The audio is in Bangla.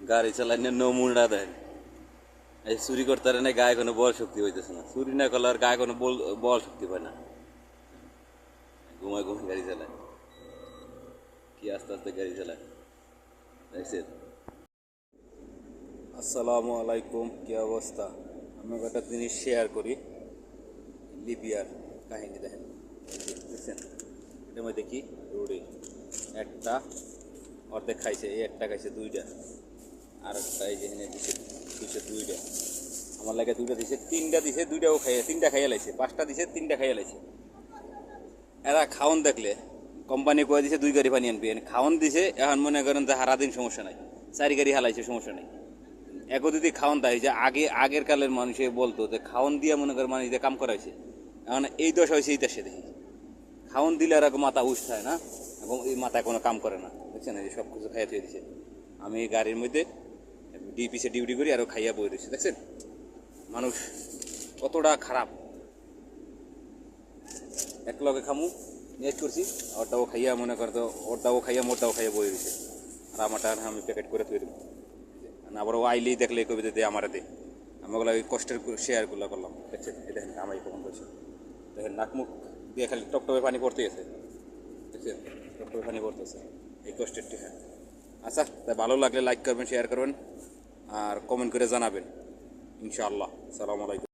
গাড়ি চালানোর নমুনা দেন। এই চুরি করতে পারে না, গায়ে কোনো বল শক্তি হইতেছে না। চুরি না করলে আর গায়ে কোনো বল শক্তি পায় না। ঘুমায় ঘুমায় গাড়ি চালায়, কি আস্তে আস্তে গাড়ি চালায় দেখছেন। আসসালামু আলাইকুম, কি অবস্থা? আমি একটা জিনিস শেয়ার করি। লিবিয়ার কাহিনী দেখেন, দেখছেন। এটার মধ্যে কি রোডে একটা অর্ধেক খাইছে, এই একটা খাইছে দুইটা, আর একটা এই যে দিছে দিছে দুইটা। আমার লাগে দুইটা দিছে, তিনটা দিছে, দুইটাও খাইয়া তিনটা খাইয়া লাইছে। পাঁচটা দিছে, তিনটা খাইয়া লাইছে। এরা খাওন দেখলে কোম্পানি কয়ে দিছে 2 গাড়ি পানি আনবি, খাওন দিছে। এখন মনে করেন যে সারাদিন সমস্যা নাই, 4 গাড়ি হালাইছে, সমস্যা নাই। একো যদি খাওন দেয়, যে আগের কালের মানুষে বলতো যে খাওন দিয়া মনে করেন মানুষ দিয়ে কাম করাইছে। এখন এই দশা হয়েছে এই দেশে দেখি, খাওন দিলে আর মাথা উঠায় না, এবং এই মাথায় কোনো কাম করে না। দেখছেন, এই সব কিছু খাইয়া থুয়ে দিছে। আমি গাড়ির মধ্যে পিছে ডিউটি করি, আরও খাইয়া বই রয়েছে। দেখছেন মানুষ কতটা খারাপ। এক লগে খামু নিয়ে করছি, ওরটাও খাইয়া মনে করতো, ওরটাও খাইয়া মোরটাও খাইয়া বই রয়েছে। আর আমারটা আমি প্যাকেট করে থুয়ে দেবো। আবার ও আইলেই দেখলে কবিতা দে আমার দে, আমি ওগুলো কষ্টের শেয়ারগুলো করলাম। দেখছেন, এই দেখেন আমাই কখন করছে, দেখেন নাক মুখ দিয়ে খালি টপটপে পানি পড়তে গেছে। দেখছেন, টপটপে পানি পড়তেছে, এই কষ্টের টিকা। আচ্ছা, তাই ভালো লাগলে লাইক করবেন, শেয়ার করবেন, আর কমেন্ট করে জানাবেন ইনশাআল্লাহ। সালামু আলাইকুম।